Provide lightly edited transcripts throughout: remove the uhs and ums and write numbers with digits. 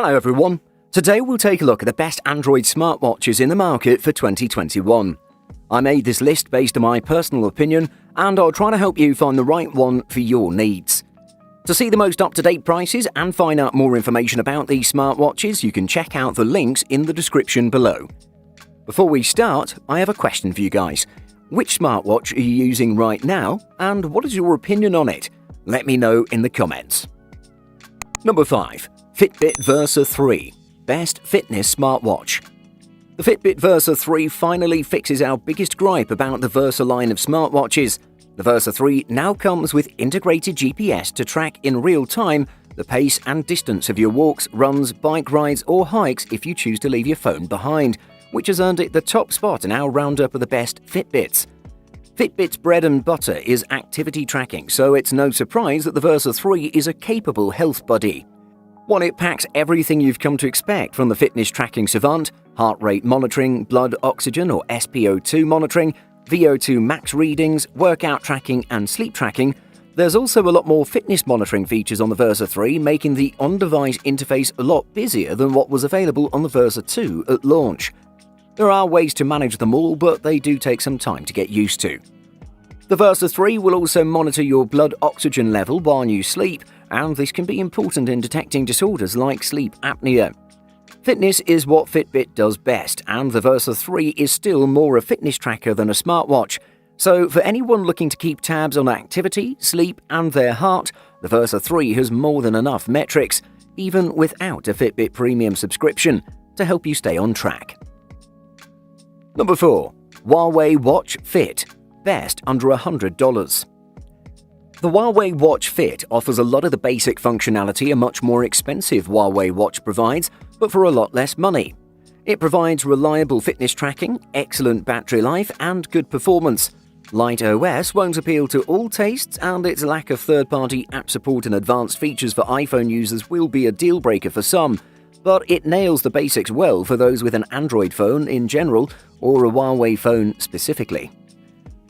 Hello everyone, today we'll take a look at the best Android smartwatches in the market for 2021. I made this list based on my personal opinion and I'll try to help you find the right one for your needs. To see the most up-to-date prices and find out more information about these smartwatches, you can check out the links in the description below. Before we start, I have a question for you guys. Which smartwatch are you using right now and what is your opinion on it? Let me know in the comments. Number 5. Fitbit Versa 3 Best Fitness Smartwatch. The Fitbit Versa 3 finally fixes our biggest gripe about the Versa line of smartwatches. The Versa 3 now comes with integrated GPS to track in real time the pace and distance of your walks, runs, bike rides or hikes if you choose to leave your phone behind, which has earned it the top spot in our roundup of the best Fitbits. Fitbit's bread and butter is activity tracking, so it's no surprise that the Versa 3 is a capable health buddy. While it packs everything you've come to expect from the fitness tracking savant, heart rate monitoring, blood oxygen or SpO2 monitoring, VO2 max readings, workout tracking and sleep tracking, there's also a lot more fitness monitoring features on the Versa 3, making the on-device interface a lot busier than what was available on the Versa 2 at launch. There are ways to manage them all, but they do take some time to get used to. The Versa 3 will also monitor your blood oxygen level while you sleep, and this can be important in detecting disorders like sleep apnea. Fitness is what Fitbit does best, and the Versa 3 is still more a fitness tracker than a smartwatch. So for anyone looking to keep tabs on activity, sleep and their heart, the Versa 3 has more than enough metrics, even without a Fitbit Premium subscription, to help you stay on track. Number 4. HUAWEI Watch FIT Best under $100. The HUAWEI Watch FIT offers a lot of the basic functionality a much more expensive HUAWEI watch provides, but for a lot less money. It provides reliable fitness tracking, excellent battery life, and good performance. Light OS won't appeal to all tastes, and its lack of third-party app support and advanced features for iPhone users will be a deal-breaker for some, but it nails the basics well for those with an Android phone in general or a HUAWEI phone specifically.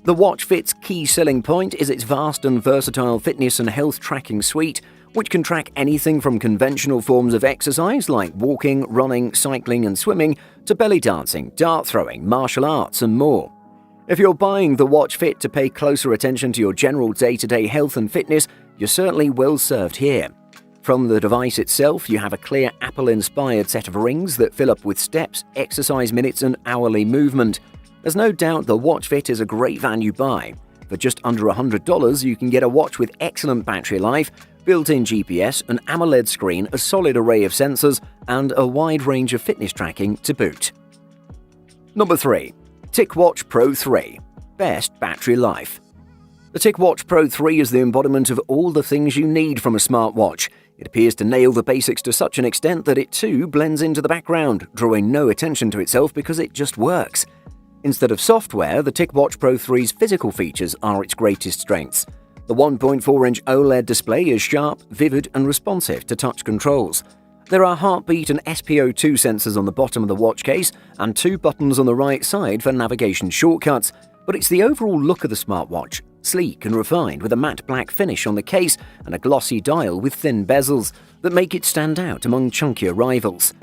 The Watch FIT's key selling point is its vast and versatile fitness and health tracking suite, which can track anything from conventional forms of exercise like walking, running, cycling and swimming to belly dancing, dart throwing, martial arts and more. If you're buying the Watch FIT to pay closer attention to your general day-to-day health and fitness, you're certainly well served here. From the device itself, you have a clear Apple-inspired set of rings that fill up with steps, exercise minutes and hourly movement. There's no doubt the Watch FIT is a great value buy. For just under $100, you can get a watch with excellent battery life, built-in GPS, an AMOLED screen, a solid array of sensors, and a wide range of fitness tracking to boot. Number 3. TicWatch Pro 3 Best Battery Life. The TicWatch Pro 3 is the embodiment of all the things you need from a smartwatch. It appears to nail the basics to such an extent that it too blends into the background, drawing no attention to itself because it just works. Instead of software, the TicWatch Pro 3's physical features are its greatest strengths. The 1.4-inch OLED display is sharp, vivid and responsive to touch controls. There are heartbeat and SpO2 sensors on the bottom of the watch case and 2 buttons on the right side for navigation shortcuts, but it's the overall look of the smartwatch, sleek and refined with a matte black finish on the case and a glossy dial with thin bezels, that make it stand out among chunkier rivals.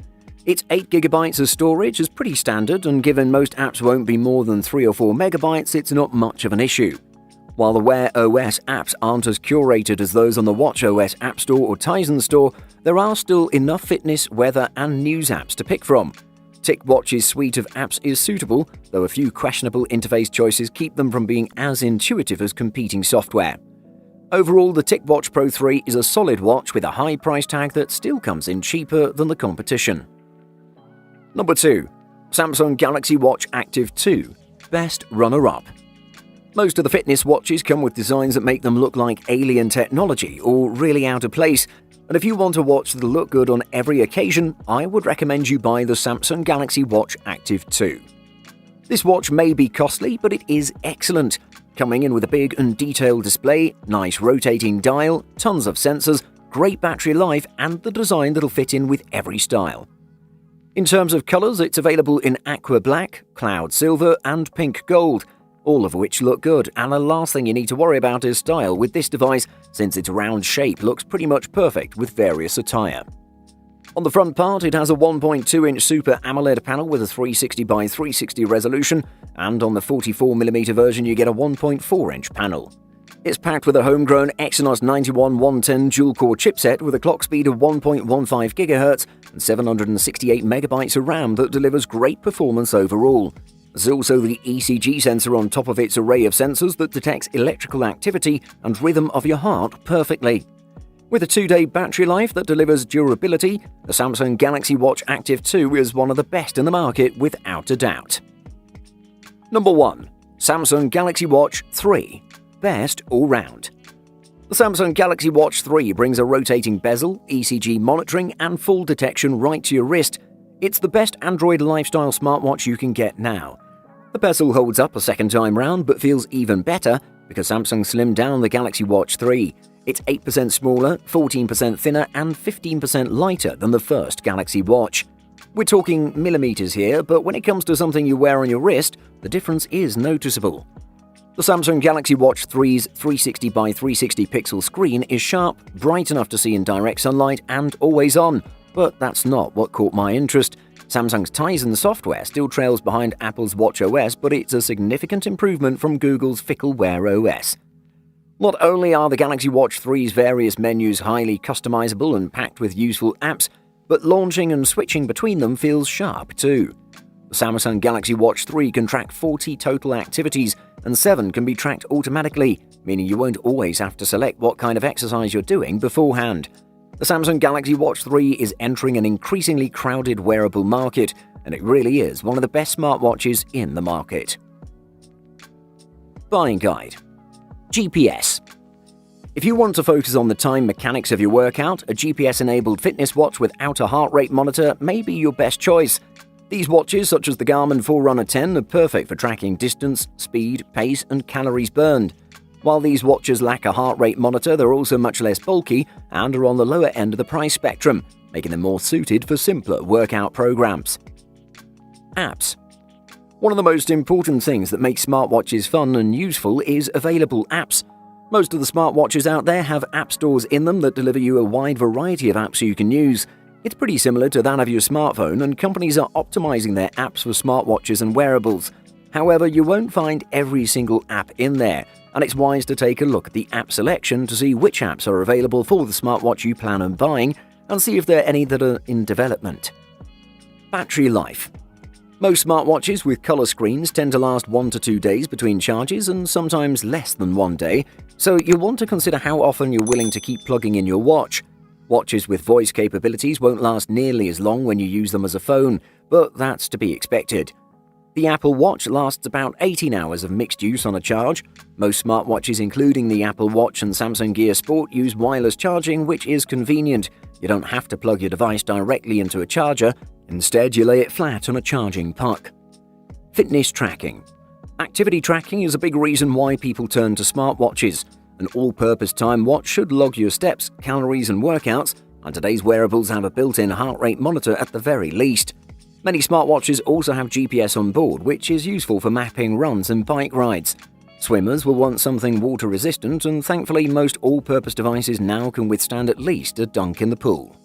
Its 8GB of storage is pretty standard, and given most apps won't be more than 3 or 4 MB, it's not much of an issue. While the Wear OS apps aren't as curated as those on the WatchOS App Store or Tizen Store, there are still enough fitness, weather and news apps to pick from. TicWatch's suite of apps is suitable, though a few questionable interface choices keep them from being as intuitive as competing software. Overall, the TicWatch Pro 3 is a solid watch with a high price tag that still comes in cheaper than the competition. Number 2. Samsung Galaxy Watch Active 2 Best Runner-Up. Most of the fitness watches come with designs that make them look like alien technology or really out of place, and if you want a watch that'll look good on every occasion, I would recommend you buy the Samsung Galaxy Watch Active 2. This watch may be costly, but it is excellent, coming in with a big and detailed display, nice rotating dial, tons of sensors, great battery life, and the design that'll fit in with every style. In terms of colors, it's available in aqua black, cloud silver, and pink gold, all of which look good, and the last thing you need to worry about is style with this device, since its round shape looks pretty much perfect with various attire. On the front part, it has a 1.2-inch Super AMOLED panel with a 360 by 360 resolution, and on the 44mm version you get a 1.4-inch panel. It's packed with a homegrown Exynos 91-110 dual-core chipset with a clock speed of 1.15 GHz and 768 MB of RAM that delivers great performance overall. There's also the ECG sensor on top of its array of sensors that detects electrical activity and rhythm of your heart perfectly. With a 2-day battery life that delivers durability, the Samsung Galaxy Watch Active 2 is one of the best in the market without a doubt. Number 1. Samsung Galaxy Watch 3. Best all-round. The Samsung Galaxy Watch 3 brings a rotating bezel, ECG monitoring, and fall detection right to your wrist. It's the best Android lifestyle smartwatch you can get now. The bezel holds up a second time round but feels even better because Samsung slimmed down the Galaxy Watch 3. It's 8% smaller, 14% thinner, and 15% lighter than the first Galaxy Watch. We're talking millimeters here, but when it comes to something you wear on your wrist, the difference is noticeable. The Samsung Galaxy Watch 3's 360 by 360 pixel screen is sharp, bright enough to see in direct sunlight, and always on. But that's not what caught my interest. Samsung's Tizen software still trails behind Apple's watchOS, but it's a significant improvement from Google's fickle Wear OS. Not only are the Galaxy Watch 3's various menus highly customizable and packed with useful apps, but launching and switching between them feels sharp too. The Samsung Galaxy Watch 3 can track 40 total activities, and 7 can be tracked automatically, meaning you won't always have to select what kind of exercise you're doing beforehand. The Samsung Galaxy Watch 3 is entering an increasingly crowded wearable market, and it really is one of the best smartwatches in the market. Buying guide. GPS. If you want to focus on the time mechanics of your workout, a GPS-enabled fitness watch without a heart rate monitor may be your best choice. These watches, such as the Garmin Forerunner 10, are perfect for tracking distance, speed, pace, and calories burned. While these watches lack a heart rate monitor, they're also much less bulky and are on the lower end of the price spectrum, making them more suited for simpler workout programs. Apps. One of the most important things that makes smartwatches fun and useful is available apps. Most of the smartwatches out there have app stores in them that deliver you a wide variety of apps you can use. It's pretty similar to that of your smartphone, and companies are optimizing their apps for smartwatches and wearables. However, you won't find every single app in there, and it's wise to take a look at the app selection to see which apps are available for the smartwatch you plan on buying, and see if there are any that are in development. Battery life. Most smartwatches with color screens tend to last 1 to 2 days between charges, and sometimes less than 1 day, so you'll want to consider how often you're willing to keep plugging in your watch. Watches with voice capabilities won't last nearly as long when you use them as a phone, but that's to be expected. The Apple Watch lasts about 18 hours of mixed use on a charge. Most smartwatches, including the Apple Watch and Samsung Gear Sport, use wireless charging, which is convenient. You don't have to plug your device directly into a charger. Instead, you lay it flat on a charging puck. Fitness tracking. Activity tracking is a big reason why people turn to smartwatches. An all-purpose time watch should log your steps, calories, and workouts, and today's wearables have a built-in heart rate monitor at the very least. Many smartwatches also have GPS on board, which is useful for mapping runs and bike rides. Swimmers will want something water-resistant, and thankfully most all-purpose devices now can withstand at least a dunk in the pool.